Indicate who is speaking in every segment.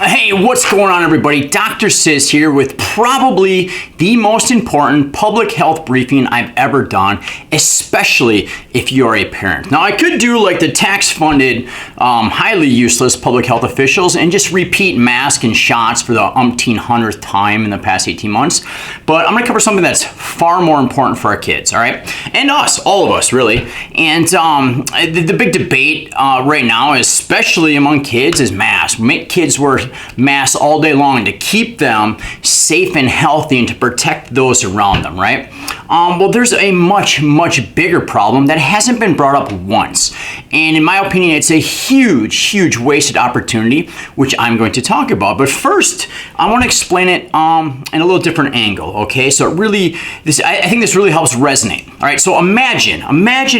Speaker 1: Hey, what's going on, everybody? Dr. Sis here with probably the most important public health briefing I've ever done, especially if you're a parent. Now, I could do like the tax-funded, highly useless public health officials and just repeat mask and shots for the umpteen-hundredth time in the past 18 months, but I'm going to cover something that's far more important for our kids, all right? And us, all of us, really. And the big debate right now, especially among kids, is masks. Make kids wear masks all day long to keep them safe and healthy and to protect those around them, right? Well, there's a much bigger problem that hasn't been brought up once. And in my opinion, it's a huge wasted opportunity, which I'm going to talk about. But first, I want to explain it in a little different angle, okay? So I think this really helps resonate. All right, so imagine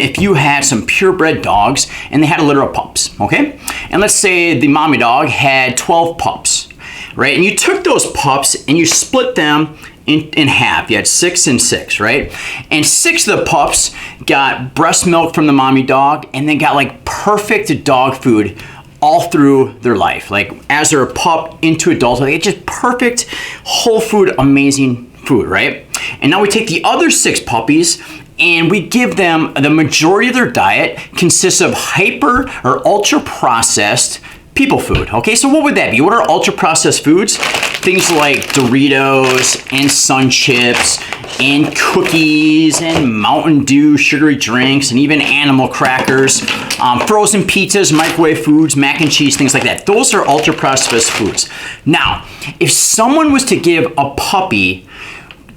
Speaker 1: if you had some purebred dogs and they had a litter of pups, okay? And let's say the mommy dog had 12 pups, right? And you took those pups and you split them in half. You had 6 and 6, right? And 6 of the pups got breast milk from the mommy dog and they got like perfect dog food all through their life. Like as they're a pup into adulthood, they get just perfect, whole food, amazing food, right? And now we take the other 6 puppies and we give them the majority of their diet consists of hyper or ultra processed people food. Okay, so what would that be? What are ultra processed foods? Things like Doritos and Sun Chips and cookies and Mountain Dew sugary drinks and even animal crackers, frozen pizzas, microwave foods, mac and cheese, things like that. Those are ultra processed foods. Now, if someone was to give a puppy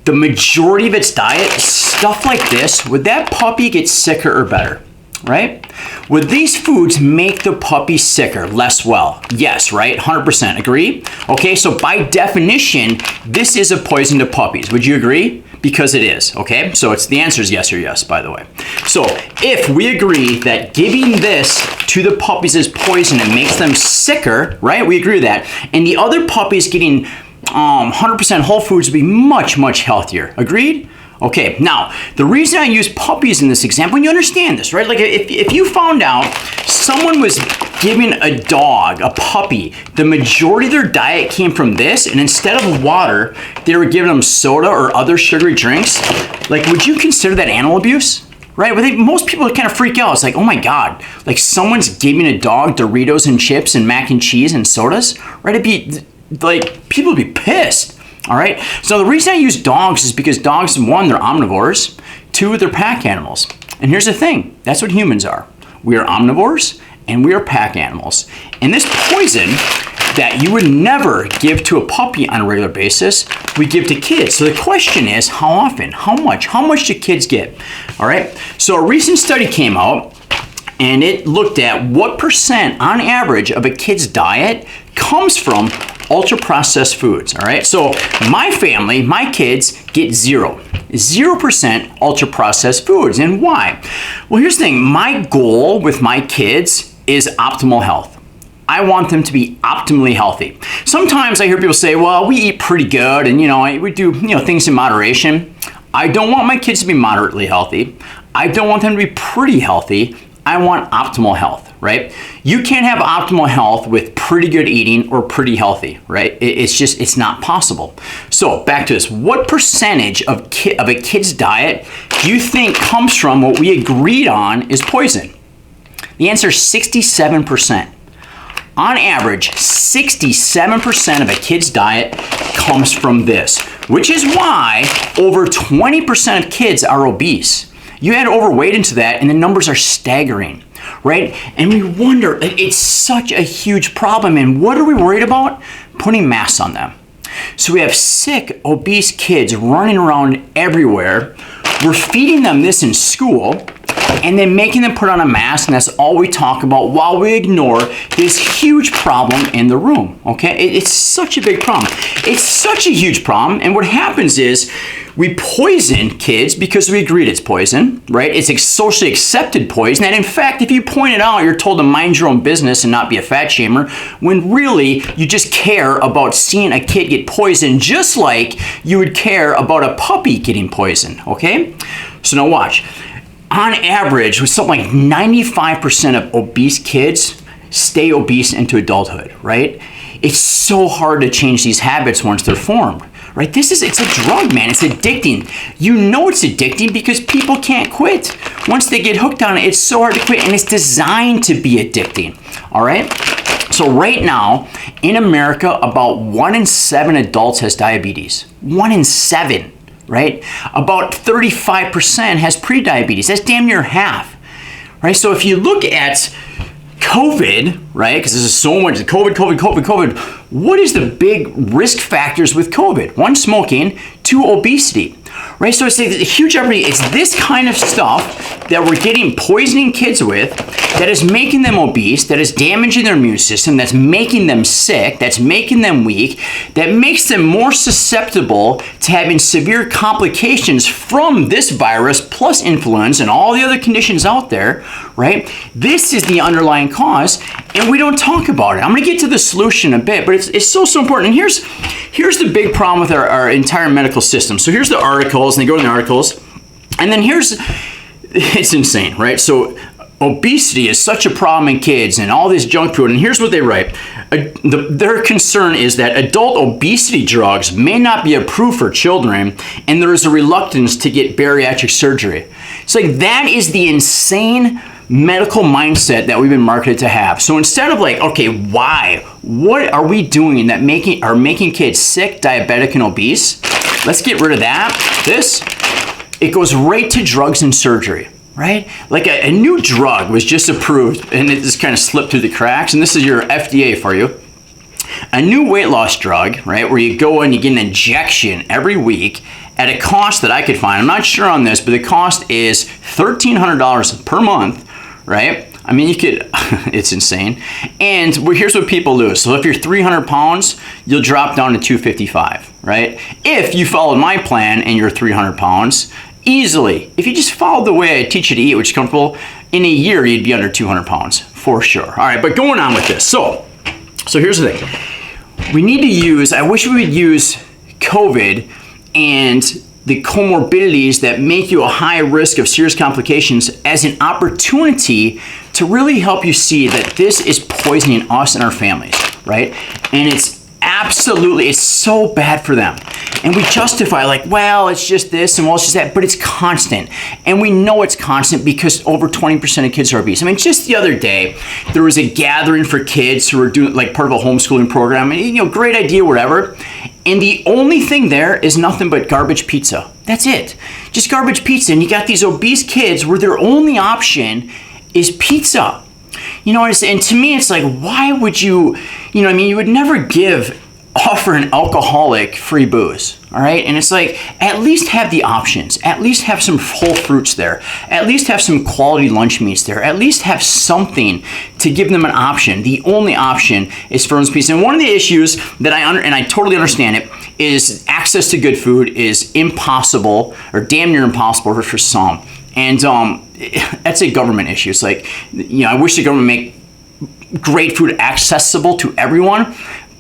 Speaker 1: the majority of its diet, stuff like this, would that puppy get sicker or better? Right? Would these foods make the puppy sicker, less well? Yes, right? 100%. Agree? Okay, so by definition, this is a poison to puppies. Would you agree? Because it is, okay? So the answer is yes or yes, by the way. So if we agree that giving this to the puppies is poison and makes them sicker, right? We agree with that. And the other puppies getting 100% whole foods would be much healthier. Agreed? Okay, now, the reason I use puppies in this example, and you understand this, right? Like if you found out someone was giving a dog, a puppy, the majority of their diet came from this, and instead of water, they were giving them soda or other sugary drinks, like would you consider that animal abuse? Right? Most people kind of freak out. It's like, oh my God, like someone's giving a dog Doritos and chips and mac and cheese and sodas, right? It'd be like, people would be pissed. All right, so the reason I use dogs is because dogs, 1, they're omnivores, 2, they're pack animals. And here's the thing, that's what humans are. We are omnivores and we are pack animals. And this poison that you would never give to a puppy on a regular basis, we give to kids. So the question is, how often, how much do kids get? All right, so a recent study came out and it looked at what percent on average of a kid's diet comes from ultra-processed foods, all right? So my family, my kids get 0% ultra-processed foods. And why? Well, here's the thing. My goal with my kids is optimal health. I want them to be optimally healthy. Sometimes I hear people say, well, we eat pretty good and, we do, things in moderation. I don't want my kids to be moderately healthy. I don't want them to be pretty healthy. I want optimal health, right? You can't have optimal health with pretty good eating or pretty healthy, right? It's not possible. So back to this, what percentage of a kid's diet do you think comes from what we agreed on is poison? The answer is 67%. On average, 67% of a kid's diet comes from this, which is why over 20% of kids are obese. You add overweight into that and the numbers are staggering, right? And we wonder, it's such a huge problem. And what are we worried about? Putting masks on them. So we have sick, obese kids running around everywhere. We're feeding them this in school and then making them put on a mask, and that's all we talk about while we ignore this huge problem in the room, okay? It's such a big problem. It's such a huge problem, and what happens is we poison kids because we agreed it's poison, right? It's a socially accepted poison, and in fact, if you point it out, you're told to mind your own business and not be a fat shamer, when really you just care about seeing a kid get poisoned just like you would care about a puppy getting poisoned, okay? So now watch. On average, with something like 95% of obese kids stay obese into adulthood, right? it's so hard to change these habits once they're formed, right? It's a drug, man. It's addicting. You know it's addicting because people can't quit. Once they get hooked on it, it's so hard to quit, and it's designed to be addicting, all right? So right now, in America, about 1 in 7 adults has diabetes. 1 in 7, right? About 35% has prediabetes. That's damn near half, right? So if you look at COVID, right, because this is so much, COVID, what is the big risk factors with COVID? 1, smoking, 2, obesity, right? So it's a huge opportunity. It's this kind of stuff that we're poisoning kids with that is making them obese, that is damaging their immune system, that's making them sick, that's making them weak, that makes them more susceptible to having severe complications from this virus plus influenza and all the other conditions out there, right? This is the underlying cause, and we don't talk about it. I'm going to get to the solution in a bit, but it's so important. And here's the big problem with our entire medical system. So here's the articles, and they go to the articles, and then it's insane, right? So obesity is such a problem in kids and all this junk food, and here's what they write. Their concern is that adult obesity drugs may not be approved for children, and there is a reluctance to get bariatric surgery. It's like, that is the insane medical mindset that we've been marketed to have. So instead of like, okay, why? What are we doing that are making kids sick, diabetic, and obese? Let's get rid of that. It goes right to drugs and surgery, right? Like a new drug was just approved, and it just kind of slipped through the cracks, and this is your FDA for you. A new weight loss drug, right, where you go and you get an injection every week at a cost that I could find. I'm not sure on this, but the cost is $1,300 per month, right? I mean, it's insane. And here's what people lose. So if you're 300 pounds, you'll drop down to 255, right? If you followed my plan and you're 300 pounds, easily, if you just followed the way I teach you to eat, which is comfortable, in a year, you'd be under 200 pounds, for sure. All right, but going on with this. So here's the thing. We need to I wish we would use COVID and the comorbidities that make you a high risk of serious complications as an opportunity to really help you see that this is poisoning us and our families, right? And it's so bad for them. And we justify like, well, it's just this and well, it's just that, but it's constant. And we know it's constant because over 20% of kids are obese. I mean, just the other day, there was a gathering for kids who were doing like part of a homeschooling program, and great idea, whatever. And the only thing there is nothing but garbage pizza. That's it. Just garbage pizza. And you got these obese kids where their only option is pizza. And to me, it's like, why would you would never offer an alcoholic free booze, all right? And it's like, at least have the options. At least have some whole fruits there. At least have some quality lunch meats there. At least have something to give them an option. The only option is frozen pizza. And one of the issues that I totally understand it, is access to good food is impossible, or damn near impossible for some. And that's a government issue. It's like, I wish the government make great food accessible to everyone,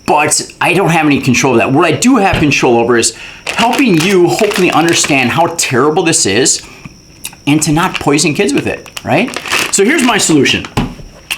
Speaker 1: but I don't have any control of that. What I do have control over is helping you hopefully understand how terrible this is and to not poison kids with it, right? So here's my solution.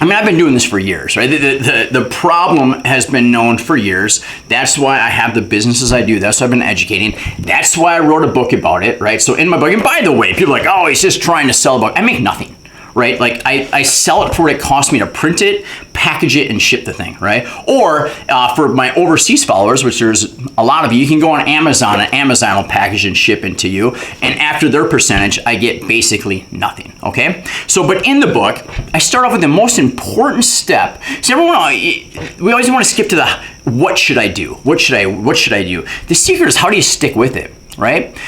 Speaker 1: I mean, I've been doing this for years, right? The problem has been known for years. That's why I have the businesses I do. That's why I've been educating. That's why I wrote a book about it, right? So in my book, and by the way, people are like, oh, he's just trying to sell a book. I make nothing, right? Like I sell it for what it costs me to print it, package it, and ship the thing, right? Or for my overseas followers, which there's a lot of you, you can go on Amazon, and Amazon will package and ship it to you. And after their percentage, I get basically nothing, okay? So, but in the book, I start off with the most important step. So we always want to skip to the, what should I do? What should I do? The secret is, how do you stick with it, right?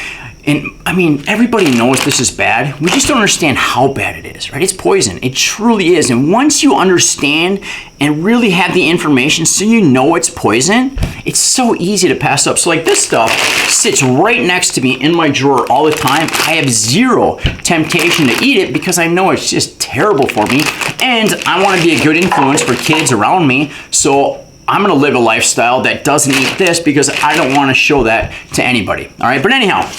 Speaker 1: And I mean, everybody knows this is bad. We just don't understand how bad it is, right? It's poison. It truly is. And once you understand and really have the information so you know it's poison, it's so easy to pass up. So like this stuff sits right next to me in my drawer all the time. I have zero temptation to eat it because I know it's just terrible for me. And I want to be a good influence for kids around me. So I'm going to live a lifestyle that doesn't eat this because I don't want to show that to anybody. All right. But anyhow,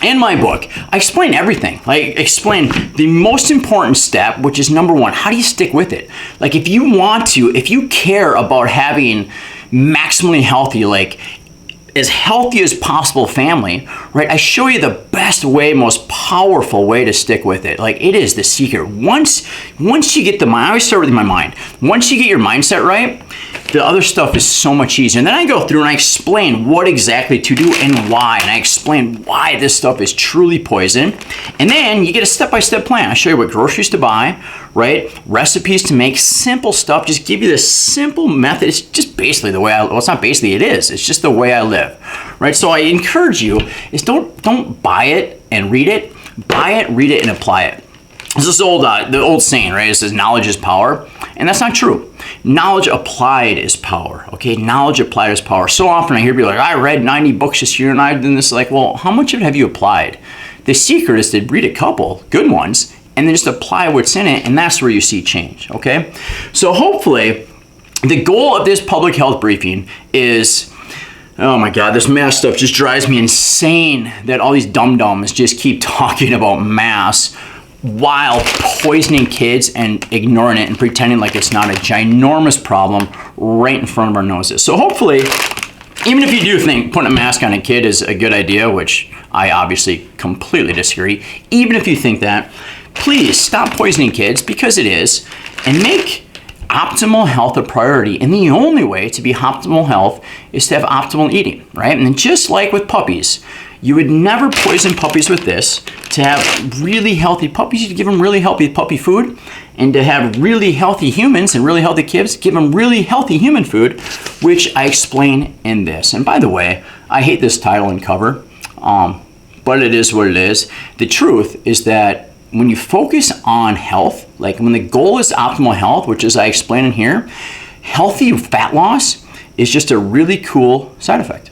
Speaker 1: in my book, I explain everything. I explain the most important step, which is number one, how do you stick with it? Like if you care about having maximally healthy, like as healthy as possible family, right? I show you the best way, most powerful way to stick with it. Like, it is the secret. Once you get I always start with my mind. Once you get your mindset right, the other stuff is so much easier. And then I go through and I explain what exactly to do and why. And I explain why this stuff is truly poison. And then you get a step-by-step plan. I show you what groceries to buy, right? Recipes to make, simple stuff. Just give you this simple method. It's just basically the way well, it's not basically, it is. It's just the way I live, right? So I encourage you is don't buy it and read it. Buy it, read it, and apply it. There's this the old saying, right? It says knowledge is power, and that's not true. Knowledge applied is power, okay? Knowledge applied is power. So often I hear people like, I read 90 books this year and I've done this. Like, well, how much of it have you applied? The secret is to read a couple good ones and then just apply what's in it, and that's where you see change, okay? So hopefully, the goal of this public health briefing is, oh my God, this mask stuff just drives me insane that all these dum-dums just keep talking about masks while poisoning kids and ignoring it and pretending like it's not a ginormous problem right in front of our noses. So hopefully, even if you do think putting a mask on a kid is a good idea, which I obviously completely disagree, even if you think that, please stop poisoning kids, because it is, and make optimal health a priority. And the only way to be optimal health is to have optimal eating, right? And just like with puppies, you would never poison puppies with this. To have really healthy puppies, you give them really healthy puppy food. And to have really healthy humans and really healthy kids, give them really healthy human food, which I explain in this. And by the way, I hate this title and cover, but it is what it is. The truth is that when you focus on health, like when the goal is optimal health, which is I explain in here, healthy fat loss is just a really cool side effect.